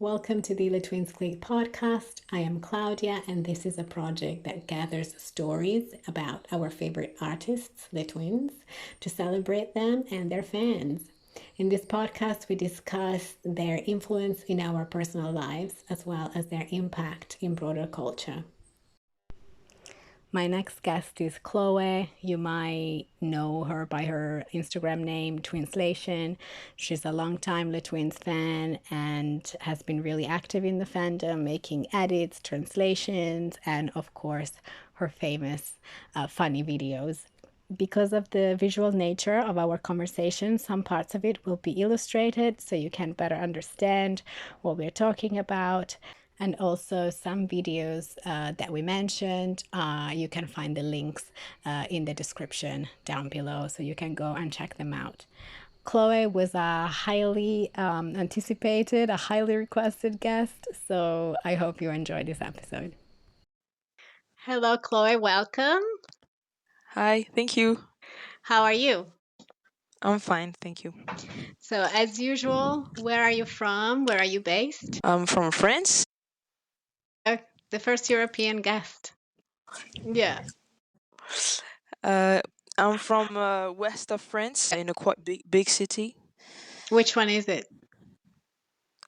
Welcome to the Le Twins Click podcast. I am Claudia, and this is a project that gathers stories about our favorite artists, Le Twins, to celebrate them and their fans. In this podcast, we discuss their influence in our personal lives as well as their impact in broader culture. My next guest is Chloe. You might know her by her Instagram name, Twinslation. She's a longtime Le Twins fan and has been really active in the fandom, making edits, translations, and of course, her famous funny videos. Because of the visual nature of our conversation, some parts of it will be illustrated so you can better understand what we're talking about. And also some videos that we mentioned, you can find the links in the description down below so you can go and check them out. Chloe was a highly anticipated, a highly requested guest, so I hope you enjoy this episode. Hello, Chloe, welcome. Hi, thank you. How are you? I'm fine, thank you. So, as usual, where are you from? Where are you based? I'm from France. The first European guest. Yeah. Uh, I'm from west of France, in a quite big city. Which one is it?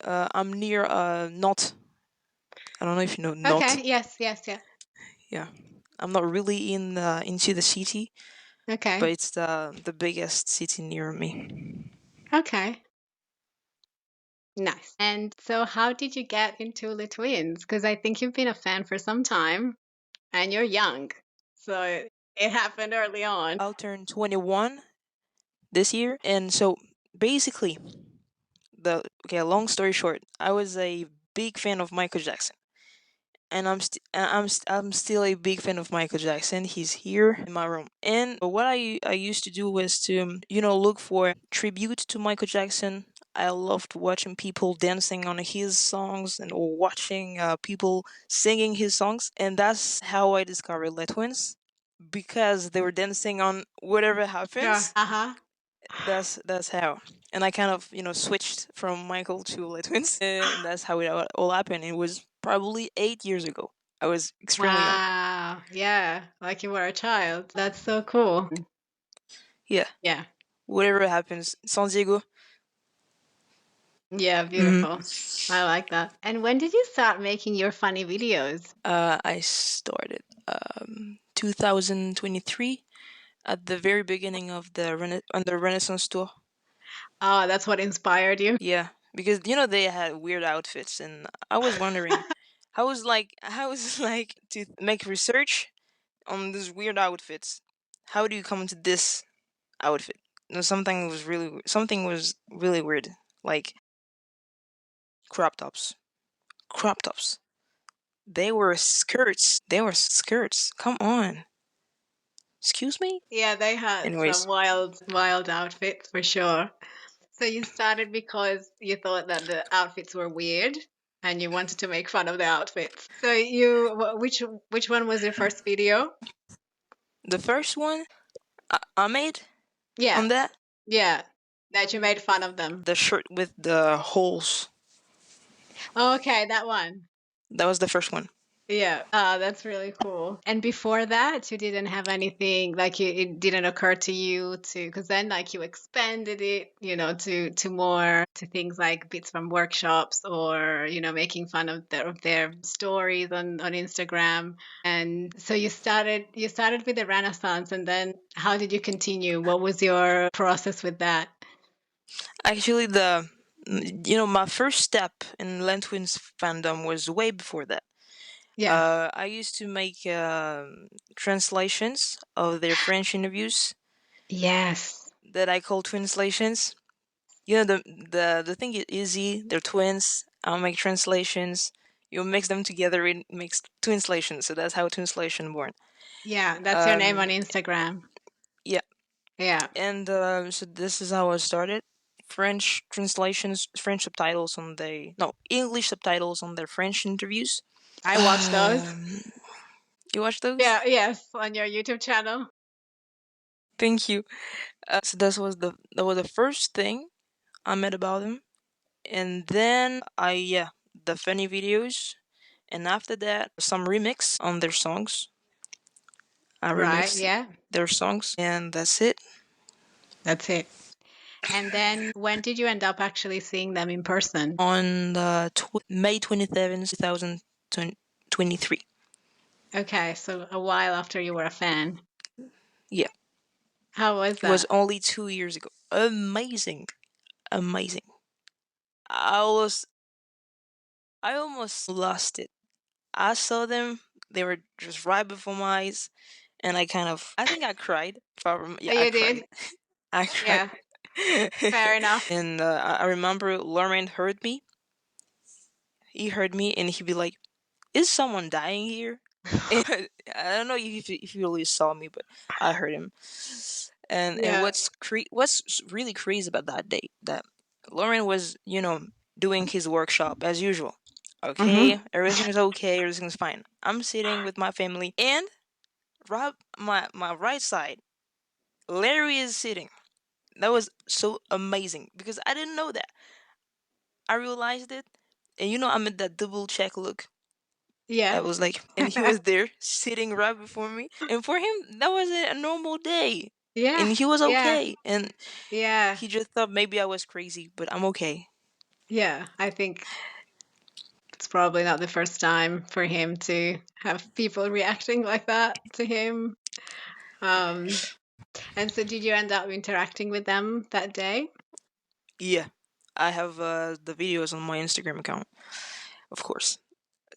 I'm near Nantes. I don't know if you know Nantes. Okay, yes, yeah. Yeah, I'm not really into the city, but Okay, it's the biggest city near me. okay. Nice. And so, how did you get into Le Twins? Because I think you've been a fan for some time and you're young. So, it happened early on. I'll turn 21 this year, and so basically, long story short, I was a big fan of Michael Jackson. And I'm still a big fan of Michael Jackson. He's here in my room. And what I used to do was to look for tribute to Michael Jackson. I loved watching people dancing on his songs and or watching people singing his songs, and that's how I discovered Le Twins because they were dancing on whatever Yeah. happens. Uh-huh. That's how. And I kind of switched from Michael to Le Twins, and that's how it all happened. It was probably 8 years ago. I was extremely young. Wow. Yeah, like you were a child. That's so cool. Yeah, Yeah. whatever happens, San Diego. Yeah, hmm beautiful. I like that. And when did you start making your funny videos? I started 2023 at the very beginning of on the Renaissance tour. Oh, that's what inspired you? Yeah, because they had weird outfits, and I was wondering how was like to make research on these weird outfits. How do you come to this outfit? No, something was really weird, like crop tops. Crop tops. They were skirts. They were skirts. Come on. Excuse me? Yeah, they had some Anyways, wild outfits for sure. So you started because you thought that the outfits were weird and you wanted to make fun of the outfits. So which one was your first video? the first one I made Yeah, on that, yeah, that you made fun of them. the shirt with the holes. Oh, okay, that one. That was the first one. Yeah, that's really cool. And before that, you didn't have anything like it didn't occur to you to, because then like you expanded it, to more to things like bits from workshops or making fun of their stories on Instagram. And so you started with the Renaissance, and then how did you continue? What was your process with that? Actually, my first step in Lentwin's fandom was way before that. Yeah. I used to make translations of their French interviews Yes. that I call twinslations. The thing is easy. They're twins. I'll make translations. You mix them together, it makes twinslation. So that's how twinslation born. Yeah, that's your name on Um, Instagram. yeah, Yeah. and so this is how I started. French translations, French subtitles on the no English subtitles on their French interviews. I watch those. You watch those? Yeah, yes, on your YouTube channel. Thank you. So that was the first thing I met about him, and then I the funny videos, and after that, some remix on their songs. I Right, remixed yeah, their songs, and that's it. that's it. And then when did you end up actually seeing them in person? On the May 27th, 2023. Okay, so a while after you were a fan. Yeah, How was it was that? only 2 years ago. Amazing, amazing. I was, I almost lost it. I saw them; they were just right before my eyes, and I think I cried. If I yeah, Oh, I you cried. did? I cried. Yeah, fair enough. And I remember Lauren heard me. He heard me, and he'd be like, "Is someone dying here?" And I don't know if you really saw me, but I heard him. And Yeah. what's really crazy about that day, that Lauren was, doing his workshop as usual. Mm-hmm. Okay, everything's okay, everything's fine. I'm sitting with my family, and Rob, my right side, Larry is sitting. That was so amazing because I didn't know that. I realized it, and I'm in that double check look. Yeah. I was like, and he was there sitting right before me. And for him, that was a normal day. Yeah. And he was Yeah. okay. And Yeah. he just thought maybe I was crazy, but I'm okay. Yeah. I think it's probably not the first time for him to have people reacting like that to him. Um, and so did you end up interacting with them that day? Yeah. I have the videos on my Instagram account, of course.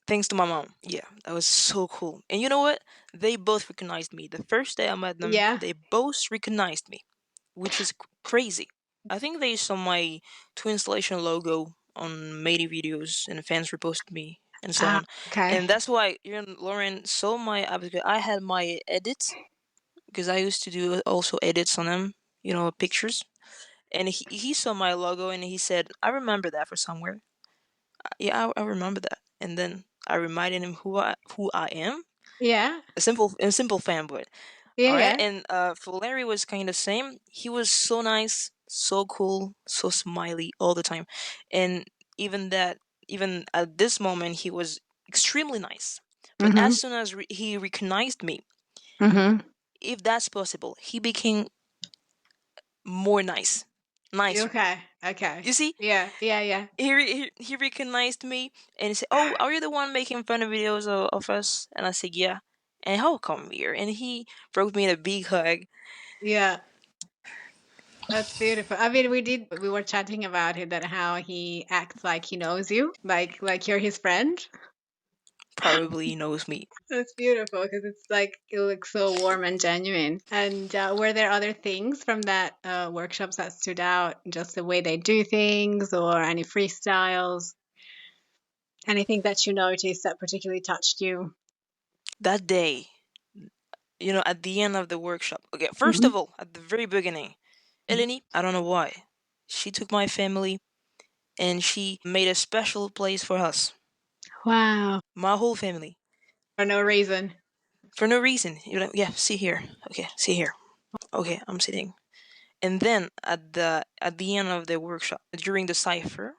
Thanks to my mom. Yeah, that was so cool. And you know what? They both recognized me. The first day I met them, Yeah. they both recognized me, which is crazy. I think they saw my Twin Installation logo on many videos, and fans reposted me and so Ah, on. okay. And that's why Lauren saw my because I had my edits, because I used to do also edits on them, pictures. And he saw my logo and he said, "I remember that for somewhere." Yeah, I remember that. And then I reminded him who I am. Yeah. A simple fanboy. Yeah. All right, Yeah. and for Larry was kind of same. He was so nice, so cool, so smiley all the time, and even at this moment, he was extremely nice. But Mm-hmm. as soon as he recognized me, Mm-hmm. if that's possible, he became more nicer. Okay. Okay. You see, Yeah. Yeah. Yeah. he recognized me and he said, "Oh, are you the one making fun of videos of us?" And I said, "Yeah." And how come here? And he broke me in a big hug. Yeah. That's beautiful. I mean, we were chatting about it, that how he acts like he knows you, like you're his friend. Probably knows me. That's beautiful because it's like it looks so warm and genuine. And were there other things from that workshops that stood out? Just the way they do things, or any freestyles? Anything that you noticed that particularly touched you? That day, at the end of the workshop. Okay, first Hmm. of all, at the very beginning, Eleni, I don't know why, she took my family and she made a special place for us, Wow. my whole family, For no reason. for no reason. Yeah, see here. Okay, see here. Okay, I'm sitting. And then at the end of the workshop, during the cipher,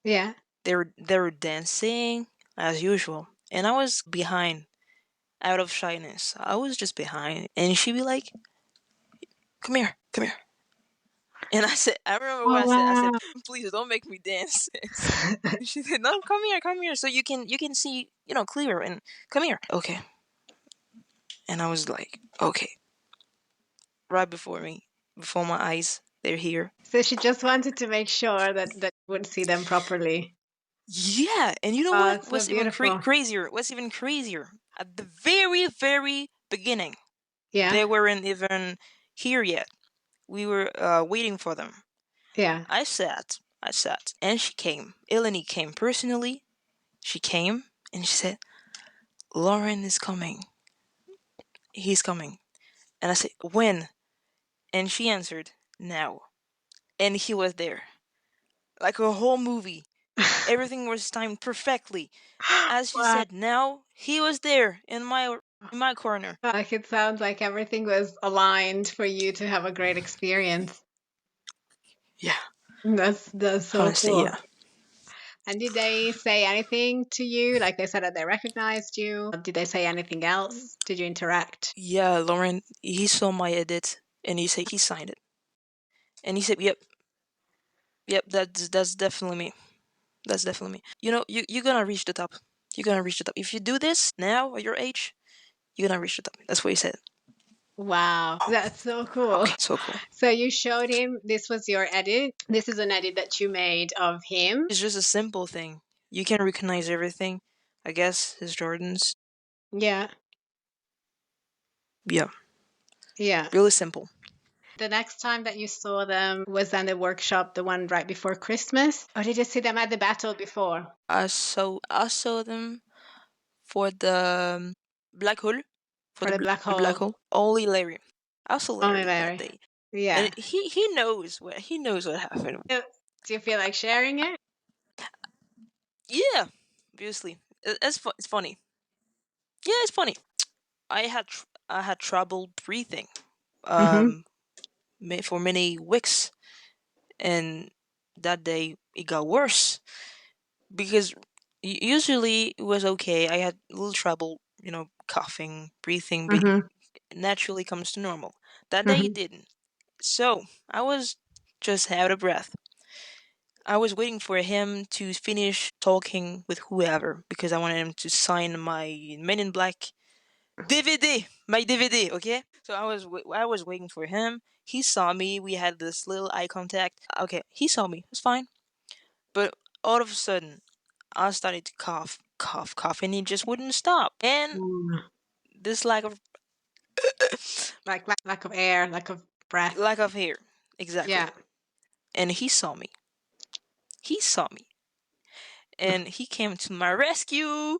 Yeah. they were dancing as usual, and I was behind, out of shyness. I was just behind, and she'd be like, "Come here, come here." And I remember what Oh I said. I said, wow. "Please don't make me dance." She said, "No, come here, so you can see, clear, and come here." Okay, and I was like, "Okay," right before me, before my eyes, they're here. So she just wanted to make sure that you would see them properly. Yeah, and you know Oh, what? it's so What's even beautiful. crazier? What's even crazier? At the very, very beginning, Yeah. they weren't even here yet. We were waiting for them. Yeah. I sat, and she came. Eleni came personally. She came, and she said, "Lauren is coming. He's coming." And I said, "When?" And she answered, "Now." And he was there, like a whole movie. Everything was timed perfectly. As she Wow. said, "Now," he was there in my corner. Like it sounds like everything was aligned for you to have a great experience. Yeah, That's so honestly, cool. yeah. And did they say anything to you? Like they said that they recognized you? Did they say anything else? Did you interact? Yeah, Lauren, he saw my edit and he said he signed it. And he said, "Yep, yep, that's definitely me. That's definitely me. You know, you're gonna reach the top. You're gonna reach the top. If you do this now at your age, you're gonna reach the top." That's what he said. Wow, that's so cool. Okay, so cool. So you showed him this was your edit. This is an edit that you made of him. It's just a simple thing. You can recognize everything. I guess his Jordans. Yeah, Yeah, yeah. really simple. The next time that you saw them was on the workshop, the one right before Christmas? Or did you see them at the battle before? I saw them for the black hole. For For the the black black hole? hole. Only Larry. I saw Only Larry that Larry. day. Yeah. And he knows what happened. Do you feel like sharing it? Yeah, obviously. It's funny. Yeah, it's funny. I had trouble breathing Mm-hmm. um for many weeks, and that day it got worse because usually it was okay. I had a little trouble, coughing, breathing, but Mm-hmm. it naturally comes to normal. That day it Mm-hmm. didn't. So I was just out of breath. I was waiting for him to finish talking with whoever because I wanted him to sign my Men in Black DVD, my DVD. Okay, so I was waiting for him. He saw me. We had this little eye contact. Okay, he saw me. It's fine. But all of a sudden, I started to cough, cough, cough, and he just wouldn't stop. And this lack of Like lack of air, lack of breath. lack of hair, exactly. Yeah. And he saw me. He saw me, and he came to my rescue.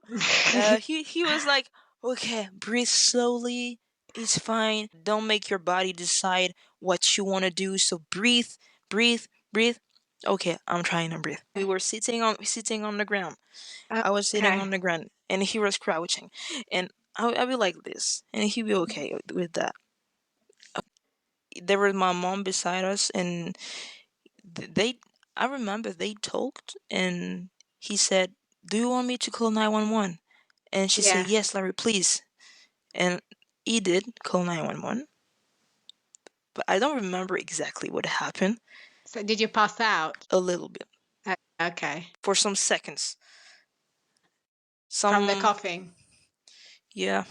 He was like, "Okay, breathe slowly. It's fine. Don't make your body decide what you want to do. So breathe, breathe, breathe." Okay, I'm trying to breathe. We were sitting on the ground. I was sitting Okay. on the ground, and he was crouching, and I'll be like this, and he'd be okay with that. There was my mom beside us, and they. I remember they talked, and he said, "Do you want me to call 911?" And she said, Yeah. "Yes, Larry, please." And he did call 911, but I don't remember exactly what happened. So did you pass out? A little bit. Okay. For some seconds. From the Some, coughing. yeah,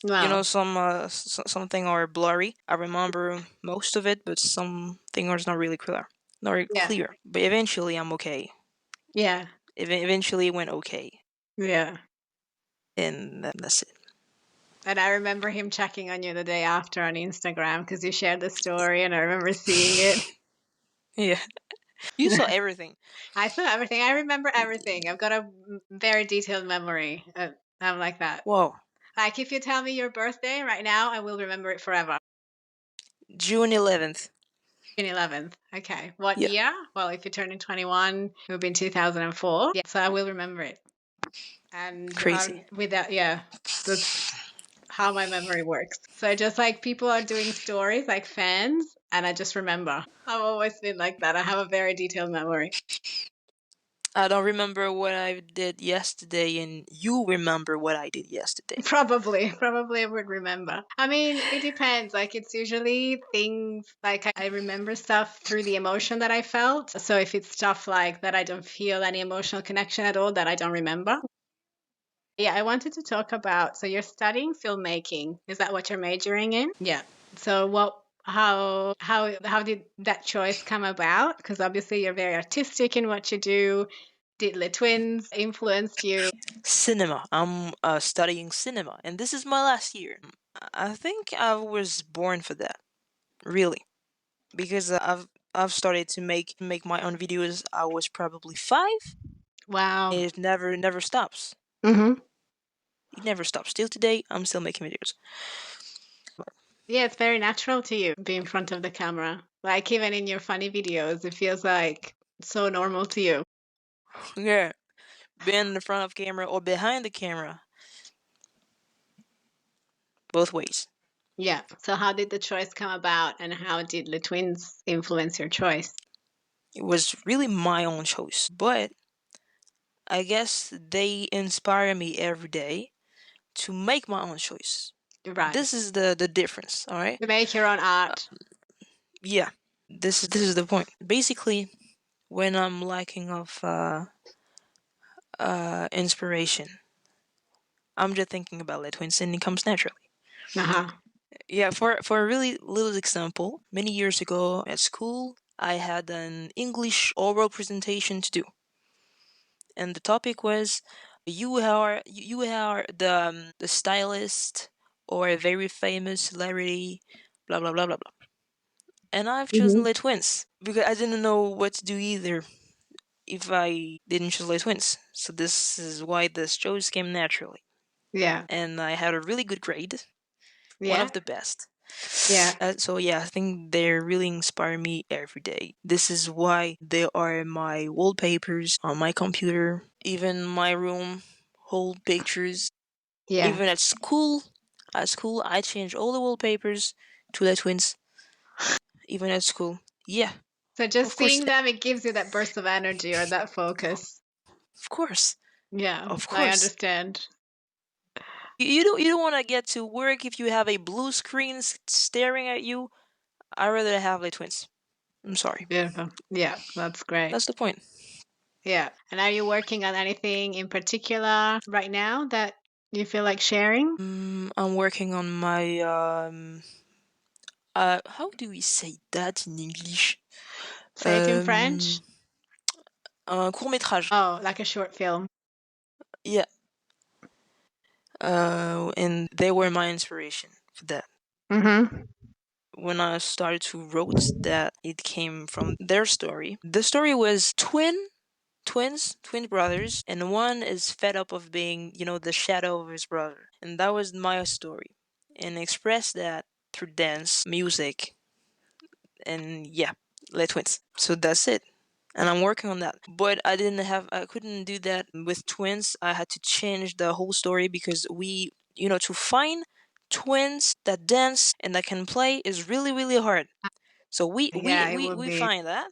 Wow. something are blurry. I remember most of it, but something are not really clear. Not really Yeah. clear. But eventually I'm okay. Yeah. Eventually it went okay. Yeah. And that's it. And I remember him checking on you the day after on Instagram because you shared the story and I remember seeing it. Yeah. You saw everything. I saw everything. I remember everything. I've got a very detailed memory. I'm like that. Whoa. Like if you tell me your birthday right now, I will remember it forever. June 11th. June 11th. Okay. What Yeah. year? Well, if you're turning 21, it would be in 2004. Yeah. So I will remember it. And Crazy. without, yeah, that's how my memory works. So just like people are doing stories like fans, and I just remember. I've always been like that. I have a very detailed memory. I don't remember what I did yesterday, and you remember what I did yesterday. Probably I would remember. I mean, it depends. Like it's usually things like I remember stuff through the emotion that I felt. So if it's stuff like that I don't feel any emotional connection at all, that I don't remember. Yeah, I wanted to talk about, so you're studying filmmaking. Is that what you're majoring in? Yeah. So how did that choice come about? Because obviously you're very artistic in what you do. Did the twins influence you? Cinema. I'm studying cinema, and this is my last year. I think I was born for that, really, because I've started to make my own videos. I was probably 5. Wow. It never stops. Mm-hmm. It never stops. Till today, I'm still making videos. Yeah, it's very natural to you be in front of the camera. Like even in your funny videos, it feels like so normal to you. Yeah, being in the front of camera or behind the camera, both ways. Yeah. So how did the choice come about and how did the twins influence your choice? It was really my own choice, but I guess they inspire me every day to make my own choice. Right. This is the difference, all right? To make your own art. Yeah, this is the point. Basically, when I'm lacking of inspiration, I'm just thinking about Le Twins, and it comes naturally. Uh-huh. Yeah, for a really little example, many years ago at school, I had an English oral presentation to do, and the topic was you are the stylist or a very famous celebrity, blah blah blah blah blah. And I've chosen Hmm. Le Twins because I didn't know what to do either if I didn't choose Le Twins. So this is why this choice came naturally, Yeah. and I had a really good grade, one Yeah. of the best. Yeah. So yeah, I think they really inspire me every day. This is why they are my wallpapers on my computer, even my room, whole pictures. Yeah. Even at school, I change all the wallpapers to the twins. Even at school, yeah, So just of course, seeing them, it gives you that burst of energy or that focus. of course, Yeah, of I course. understand. You don't want to get to work if you have a blue screen staring at you. I'd rather have the twins. I'm sorry. Beautiful. Yeah, that's great. That's the point. Yeah. And are you working on anything in particular right now that you feel like sharing? I'm working on my how do we say that in English? Say it in French. Um, un court métrage. Oh, like a short film. Yeah. And they were my inspiration for that. Mm-hmm. When I started to wrote that, it came from their story. The story was twin brothers, and one is fed up of being, the shadow of his brother. And that was my story. And express that through dance, music, and yeah, Les Twins. So that's it. And I'm working on that. But I couldn't do that with twins. I had to change the whole story because to find twins that dance and that can play is really, really hard. So we we Yeah, it we, would we be. find that.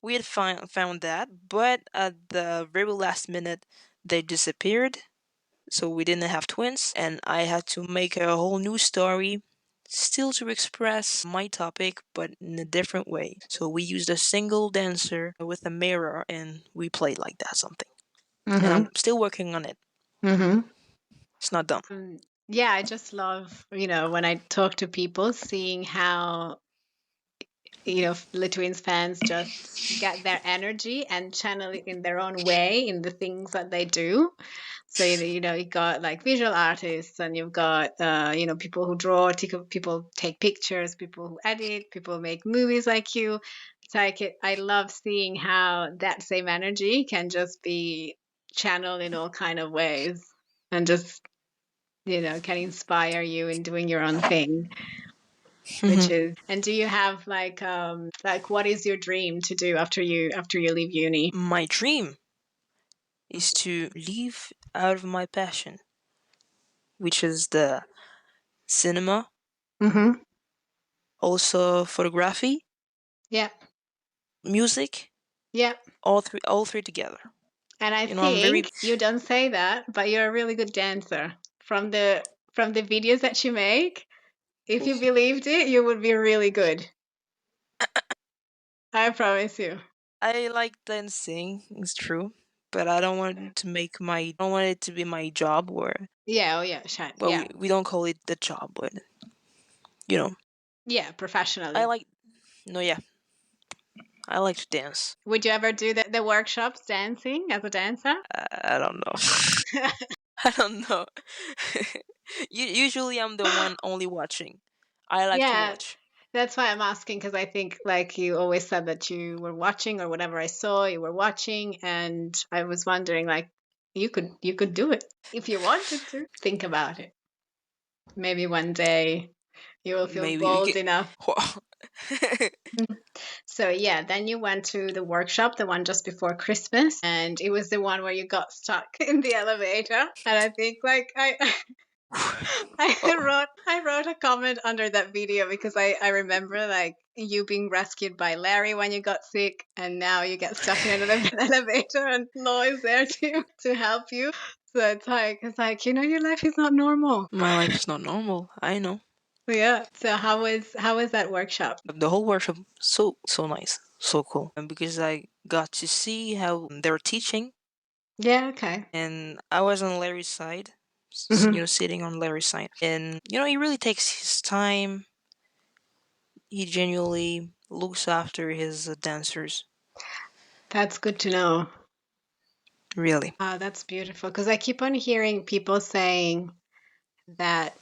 We had found that, but at the very last minute they disappeared, so we didn't have twins, and I had to make a whole new story, still to express my topic, but in a different way. So we used a single dancer with a mirror, and we played like that something. And Mm-hmm. I'm still working on it. Mm-hmm. It's not done. Yeah, I just love, when I talk to people, seeing how, Lithuanians fans just get their energy and channel it in their own way in the things that they do. So, you got like visual artists and you've got, people who draw, people take pictures, people who edit, people make movies like you. It's like I love seeing how that same energy can just be channeled in all kind of ways and just can inspire you in doing your own thing, which is. And do you have like what is your dream to do after you leave uni? My dream is to live out of my passion, which is the cinema, Mm-hmm. also photography, Yeah. music, Yeah. all three together. And I I'm very think you don't say that, but you're a really good dancer. From the videos that you make, if you believed it, you would be really good. I promise you. I like dancing, it's true, but I don't want I don't want it to be my job, or Yeah, oh yeah, Shan. well, Yeah. we don't call it the job, but you know, Yeah, I professionally. like no, yeah, I like to dance. Would you ever do the workshops dancing as a dancer? I don't know. I don't know. Usually I'm the one only watching. I like to Yeah, watch. that's why I'm asking because I think like you always said that you were watching or whatever I saw you were watching, and I was wondering like you could do it if you wanted to. Think about it. Maybe one day you will feel Maybe we bold get. enough. So yeah, then you went to the workshop, the one just before Christmas, and it was the one where you got stuck in the elevator. And I think like I I wrote a comment under that video because I remember like you being rescued by Larry when you got sick, and now you get stuck in an elevator and Flo is there to help you. So it's like your life is not normal. My life is not normal. I know. Yeah. So how was that workshop? The whole workshop so nice, so cool, and because I got to see how they're teaching, Yeah. Okay. and I was on Larry's side, Mhm. sitting on Larry's side, and he really takes his time. He genuinely looks after his dancers. That's good to know. Really. That's beautiful because I keep on hearing people saying that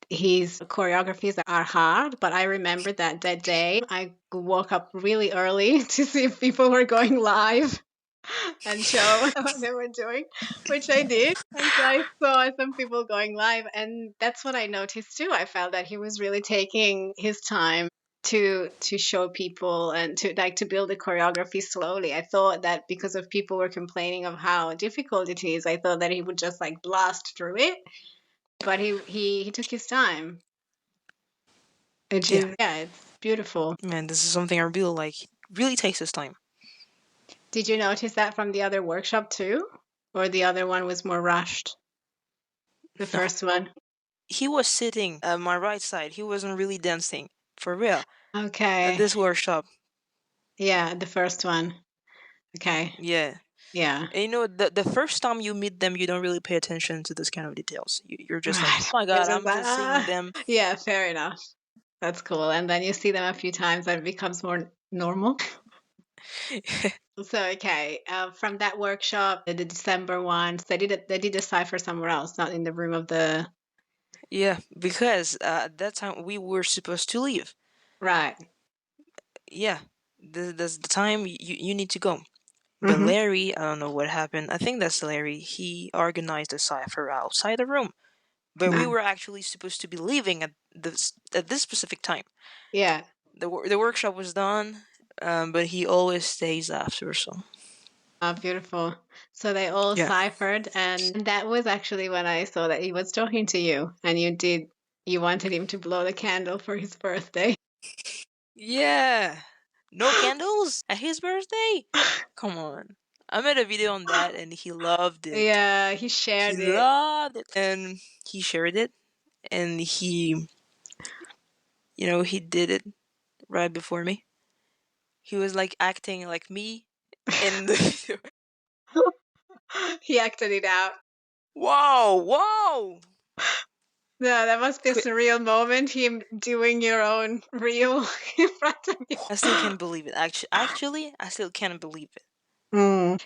his choreographies are hard, but I remember that day I woke up really early to see if people were going live and show what they were doing, which I did. And so I saw some people going live, and that's what I noticed too. I felt that he was really taking his time to show people and to build the choreography slowly. I thought that because of people were complaining of how difficult it is, I thought that he would just like blast through it, but he took his time, which Yeah, is, yeah, it's beautiful. man, this is something I really like. Really takes his time. Did you notice that from the other workshop too? Or the other one was more rushed? The No, first one? he was sitting at my right side. He wasn't really dancing for real at Okay. this workshop. Yeah, the first one. Okay. Yeah. Yeah. And the first time you meet them, you don't really pay attention to this kind of details. You're just like, oh Right. my It's god, just I'm like, just seeing them. yeah, fair enough. That's cool. And then you see them a few times and it becomes more normal. So, okay, from that workshop, the December one, so they did a cipher somewhere else, not in the room of the. Yeah, because at that time we were supposed to leave. Right. Yeah, this the time you need to go. But Mm-hmm. Larry, I don't know what happened. I think that's Larry. He organized a cipher outside the room, but we were actually supposed to be leaving at this specific time. Yeah. The workshop was done, but he always stays after. So Oh, beautiful. So they all yeah, ciphered, and that was actually when I saw that he was talking to you, and you wanted him to blow the candle for his birthday. yeah. No candles at his birthday. Come on. I made a video on that, and he loved it. Yeah, he He shared it. loved it, and he shared it, and he did it right before me. He was like acting like me in the video. He acted it out. Wow, wow. Yeah, that must be a Qu- surreal moment, him doing your own reel in front of you. I still can't believe it. Actually, I still can't believe it. Mm.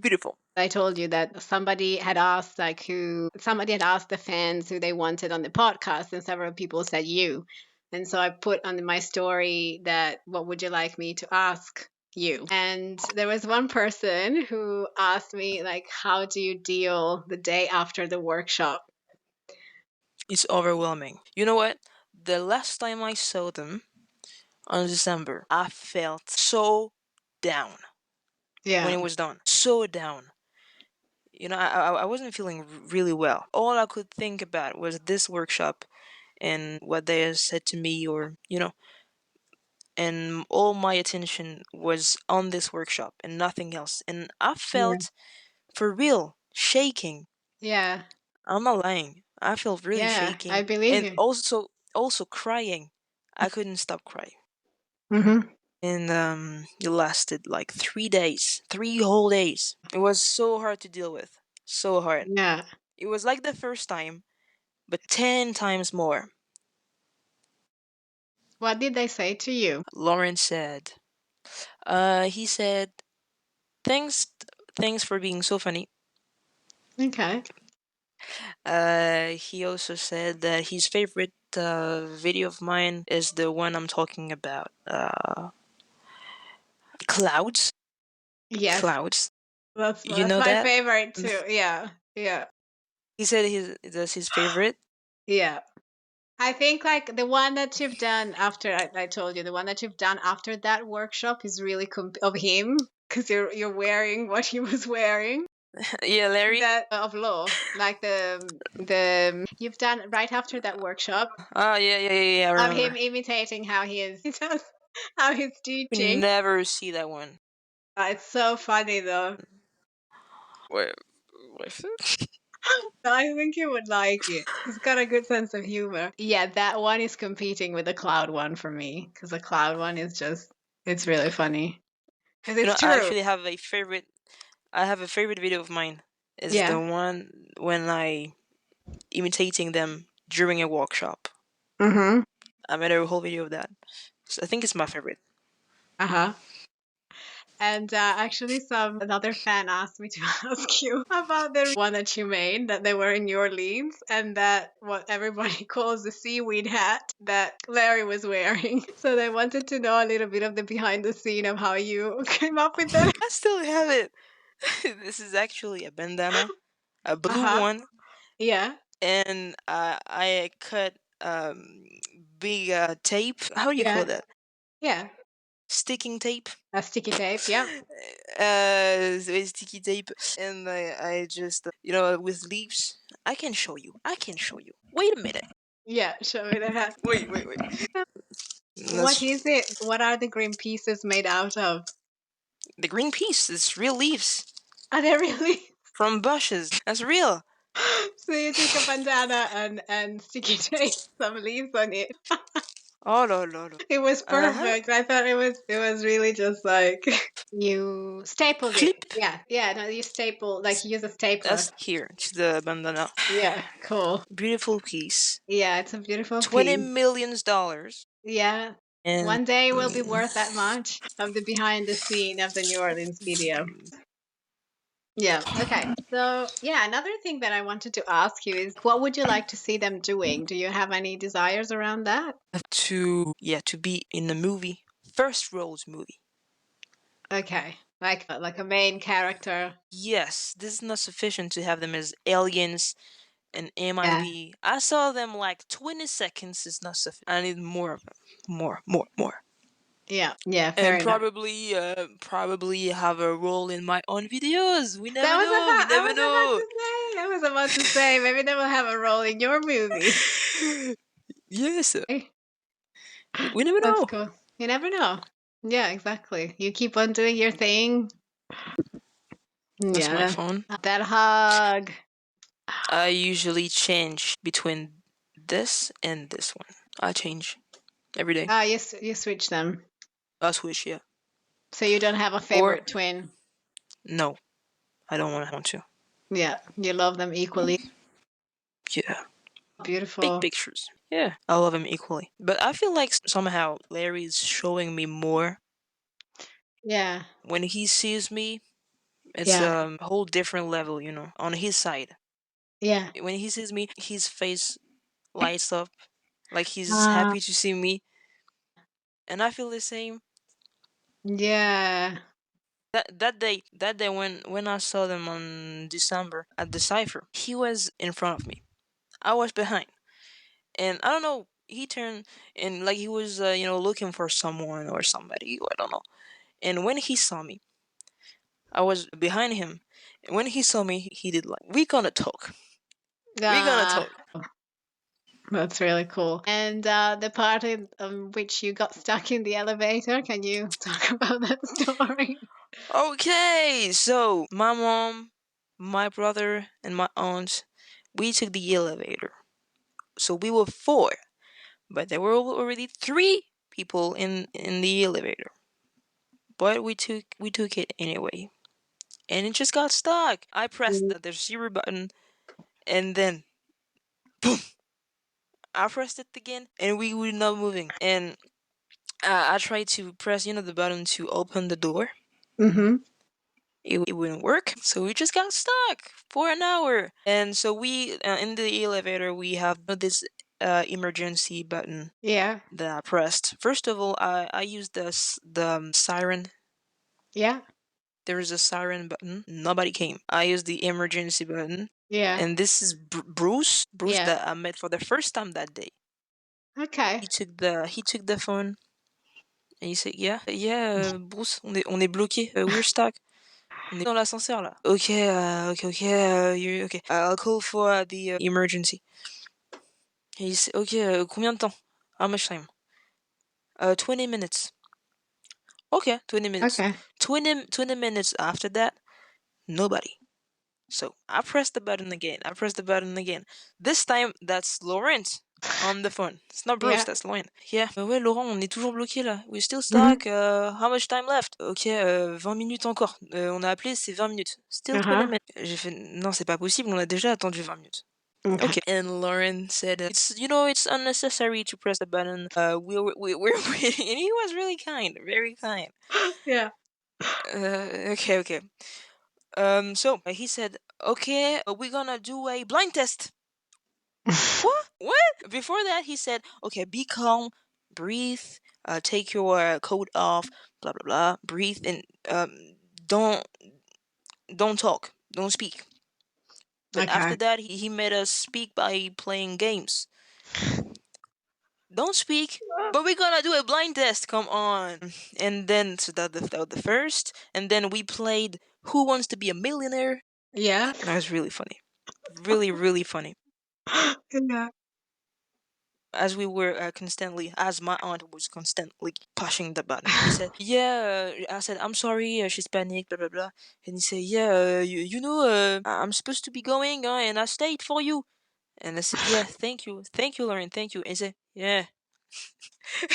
Beautiful. I told you that somebody had asked the fans who they wanted on the podcast, and several people said you. And so I put on my story that what would you like me to ask you? And there was one person who asked me like, how do you deal the day after the workshop? It's overwhelming. You know what? The last time I saw them on December, I felt so down when Yeah. it was done. So down. I wasn't feeling really well. All I could think about was this workshop and what they had said to me, and all my attention was on this workshop and nothing else. And I Yeah. felt for real shaking. Yeah. I'm not lying. I felt really Yeah. I shaking believe and you. also crying. I couldn't stop crying. Mm-hmm. And it lasted like 3 days, 3 whole days. It was so hard to deal with. So hard. Yeah. It was like the first time, but 10 times more. What did they say to you? Lawrence said, he said, thanks for being so funny. Okay. He also said that his favorite video of mine is the one I'm talking about. Clouds. Yes. Clouds. That's You that's know my that? favorite too. Yeah. Yeah. He said that's his favorite. Yeah. I think like the one that you've done after I told you the one that you've done after that workshop is really of him because you're wearing what he was wearing. Yeah, Larry. That of law, like you've done right after that workshop Oh, yeah, yeah, yeah, yeah, I of him remember. imitating how he is, he does, how he's We teaching. never see that one. It's so funny though. Wait, wait. I think you would like it. He's got a good sense of humor. Yeah, that one is competing with the cloud one for me because the cloud one is just, it's really funny because You it's know, I true. actually have a favorite. I have a favorite video of mine. It's Yeah. the one when I imitating them during a workshop. Mm-hmm. I made a whole video of that. So I think it's my favorite. Uh-huh. And actually, another fan asked me to ask you about the one that you made that they were in New Orleans and that what everybody calls the seaweed hat that Larry was wearing. So they wanted to know a little bit of the behind the scene of how you came up with that. I still have it. This is actually a bandana, a blue Uh-huh. one, Yeah. and I cut big tape. How do you call Yeah. that? Yeah. Sticking tape. A sticky tape. Yeah. So it's sticky tape, and I just with leaves. I can show you. I can show you. Wait a minute. Yeah. Show me the hat. Wait. What That's is it? What are the green pieces made out of? the green piece. It's real leaves Are they really? from bushes. That's real. So you took a bandana and sticky tape some leaves on it. Oh no. It was Uh huh. perfect. I thought it was really just like you stapled it. Clip. Yeah. Yeah, no, you staple like you use a stapler. That's here. It's the bandana. Yeah, cool. Beautiful piece. Yeah, it's a beautiful $20 piece. million. Yeah. And One day will be worth that much of the behind the scene of the New Orleans video. Yeah. Okay. So, yeah, another thing that I wanted to ask you is what would you like to see them doing? Do you have any desires around that? to be in the movie, first roles movie. Okay. Like a main character. Yes, this is not sufficient to have them as aliens and Yeah. MIB. I saw them like 20 seconds is not sufficient. I need more of them. More. Yeah. Yeah, fair And enough. probably have a role in my own videos. We That never was know. We about I never was about know. to say. I was about to say maybe they will have a role in your movie. Yes, we never That's know. cool. You never know. Yeah, exactly. You keep on doing your thing. That's my Yeah. phone. That hug. I usually change between this and this one. I change every day. Ah, you switch them. I switch, yeah. So you don't have a Or favorite twin. no, I don't want to. Yeah, you love them equally. Yeah, big Beautiful. pictures. Yeah, I love him equally. But I feel like somehow Larry's showing me more. Yeah. When he sees me, it's Yeah. a whole different level, on his side. Yeah. When he sees me, his face lights up, like he's Uh, happy to see me, and I feel the same. yeah. That day when I saw them on December at the cipher, he was in front of me. I was behind, and I don't know. He turned and like he was looking for someone or somebody. I don't know. And when he saw me, I was behind him. And when he saw me, he did like, "We gonna talk. We gonna Ah, talk." that's really cool. And the part in which you got stuck in the elevator, can you talk about that story? Okay, so my mom, my brother, and my aunt, we took the elevator. So we were four, but there were already three people in the elevator. But we took it anyway, and it just got stuck. I pressed the zero button, and then boom, I pressed it again, and we were not moving. And I tried to press the button to open the door. Mm-hmm. It wouldn't work, so we just got stuck for an hour. And so we in the elevator we have this emergency button Yeah. that I pressed. First of all, I used the siren. Yeah. There is a siren button. Nobody came. I used the emergency button, Yeah. and this is Bruce. Bruce Yeah. that I met for the first time that day. Okay. He took the phone and he said, "Yeah, Bruce, on est bloqué. We're stuck." On est dans l'ascenseur là. Okay, you okay? I'll call for the emergency. He said, okay, combien de temps? How much time? 20 minutes. Okay, 20 minutes. Okay. 20 minutes after that, nobody. So I pressed the button again. I pressed the button again. This time, that's Laurent on the phone. It's not Bruce, Yeah. that's Laurent. Yeah. Ouais, Laurent, on est toujours bloqué là. We're still Mhm. stuck. How much time left? Ok, 20 minutes encore. On a appelé, c'est 20 minutes. Still 20 Uh-huh. minutes. J'ai fait, non, c'est pas possible, on a déjà attendu 20 minutes. Okay. Okay. And Lauren said, it's unnecessary to press the button. We're waiting. And he was really kind, very kind. Yeah. Okay. So he said, okay, we're gonna do a blind test. What? Before that, he said, okay, be calm, breathe, take your coat off, blah blah blah, breathe, and don't don't talk, don't speak. But after Okay. that, he made us speak by playing games. Don't speak, but we're gonna do a blind test. Come on. And then so that was the first, and then we played Who Wants to Be a Millionaire. Yeah. That was really funny, really funny. Yeah. As we were constantly, as my aunt was constantly pushing the button. He said, "Yeah." I said, "I'm sorry." She's panicked, blah blah blah. And he said, "Yeah, I'm supposed to be going, and I stayed for you." And I said, "Yeah, thank you, Lauren, thank you." And he said, "Yeah."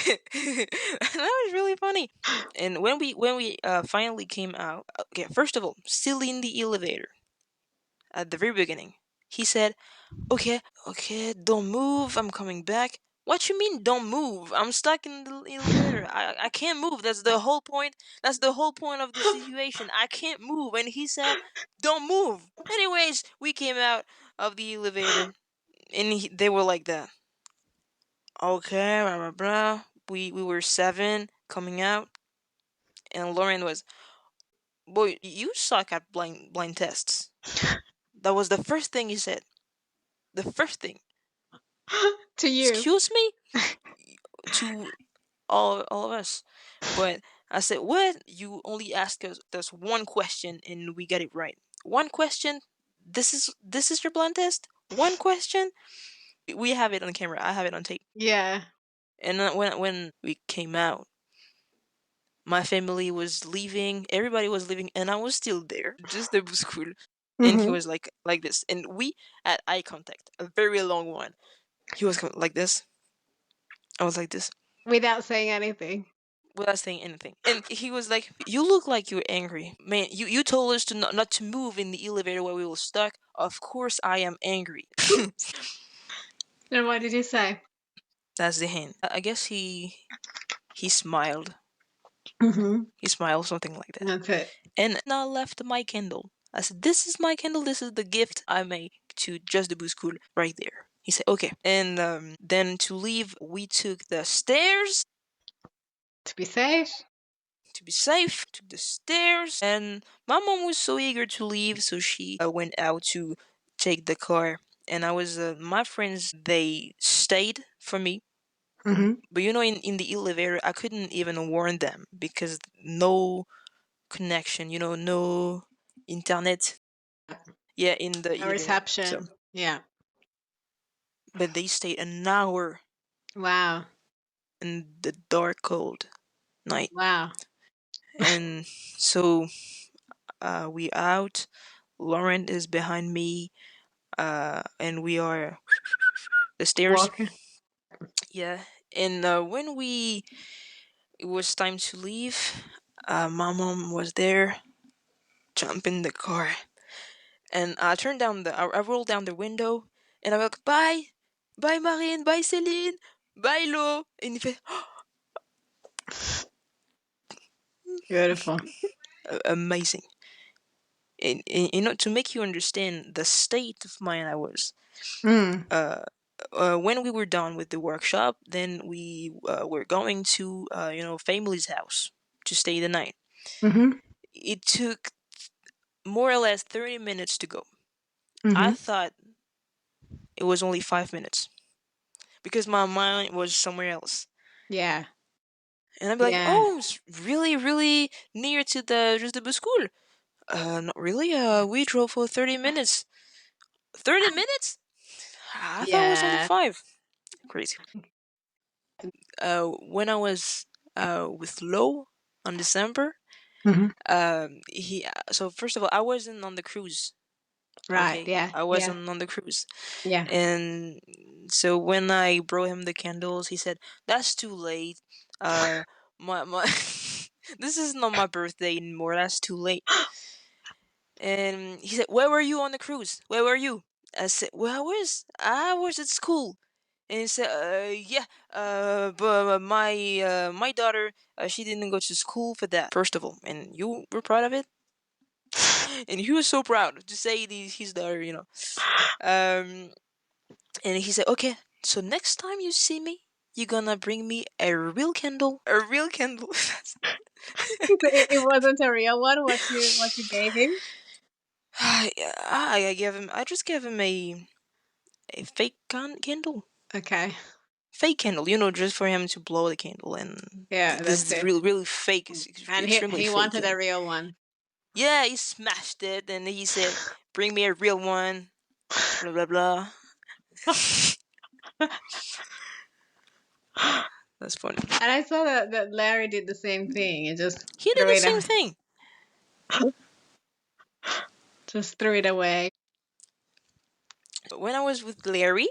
That was really funny. And when we finally came out, okay, first of all, still in the elevator at the very beginning, he said, okay, don't move. I'm coming back. What you mean, don't move? I'm stuck in the elevator. I can't move. That's the whole point. That's the whole point of the situation. I can't move. And he said, don't move. Anyways, we came out of the elevator, and they were like that. Okay, blah blah blah. We were seven coming out, and Lauren was, boy, you suck at blind tests. That was the first thing he said. The first thing. To you. Excuse me? To all of us. But I said, what? You only ask us one question and we get it right. One question? This is your blind test? One question? We have it on camera. I have it on tape. Yeah. And when we came out, my family was leaving, everybody was leaving, and I was still there. Just the school. And he Mhm. was like this. And we had eye contact, a very long one. He was like this. I was like this. Without saying anything. Without saying anything. And he was like, "You look like you're angry, man. You told us to not to move in the elevator while we were stuck. Of course, I am angry." And what did you say? That's the hint. I guess he smiled. Mhm. He smiled, something like that. That's it. And I left my candle. I said, "This is my candle. This is the gift I make to Just the Boo School right there." He said, "Okay." And then to leave, we took the stairs. To be safe. To be safe, took the stairs, and my mom was so eager to leave, so she went out to take the car. And I was, my friends, they stayed for me. Mhm. But in the elevator, I couldn't even warn them because no connection, no internet. Yeah, in the A elevator. So, reception. Yeah. but they stayed an hour Wow. in the dark, cold night. Wow. And so we out. Lauren is behind me, and we are the stairs. Walking. Yeah, and when it was time to leave, my mom was there, jump in the car, and I rolled down the window, and I was like, bye, bye Marine, bye Céline, bye Lo, and il fait, Beautiful. amazing. And to make you understand the state of mind I was, Mm. when we were done with the workshop, then we were going to family's house to stay the night. Mhm. It took more or less 30 minutes to go. I Mhm. thought it was only 5 minutes because my mind was somewhere else. Yeah. And I'd be like, Yeah. oh, it's really, really near to the Just the Bus School. Not really. We drove for 30 minutes. 30 minutes? I thought it was only Yeah. 5. Crazy. When I was with Lo on December, Hmm. he so first of all, I wasn't on the cruise. Right. Okay, Yeah. I Yeah. wasn't on the cruise, Yeah. and so when I brought him the candles, he said, "That's too late. My this is not my birthday anymore. That's too late." And he said, "Where were you on the cruise? Where were you?" I said, "Well, I was at school." And he said, "Yeah, but my daughter, she didn't go to school for that. First of all, and you were proud of it." And he was so proud to say his daughter. Um, and he said, "Okay, so next time you see me, you're gonna bring me a real candle, a real candle." It wasn't a real one. What you gave him? I just gave him a fake candle. Okay. Fake candle, just for him to blow the candle, and Yeah, this that's is it. really, really fake. It's And he extremely he fake, wanted a real one. yeah, he smashed it, and he said, "Bring me a real one." Blah blah blah. That's funny. And I saw that Larry did the same thing. He just He did threw the it same a- thing. just threw it away. When I was with Larry,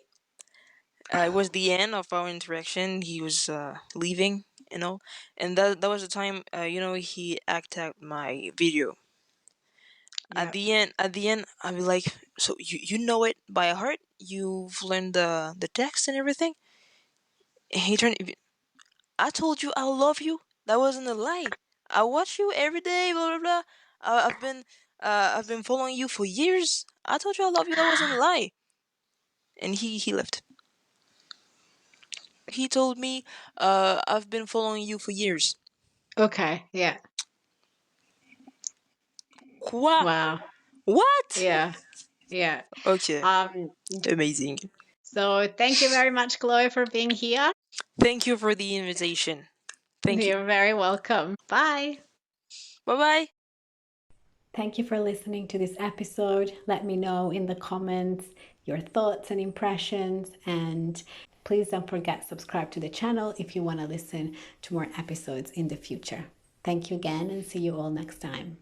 it was the end of our interaction. He was leaving, and that was the time, he acted my video. Yeah. At the end, I'd be like, "So you know it by heart? You've learned the text and everything?" And he turned. "I told you I love you. That wasn't a lie. I watch you every day. Blah blah blah. I've been following you for years. I told you I love you. That wasn't a lie." And he left. He told me, "I've been following you for years." Okay. Yeah. What? Wow. What? Yeah. Yeah. Okay, Um. amazing. So thank you very much, Chloe, for being here. Thank you for the invitation. Thank you. You're very welcome. Bye. Bye bye. Thank you for listening to this episode. Let me know in the comments your thoughts and impressions, and please don't forget to subscribe to the channel if you want to listen to more episodes in the future. Thank you again, and see you all next time.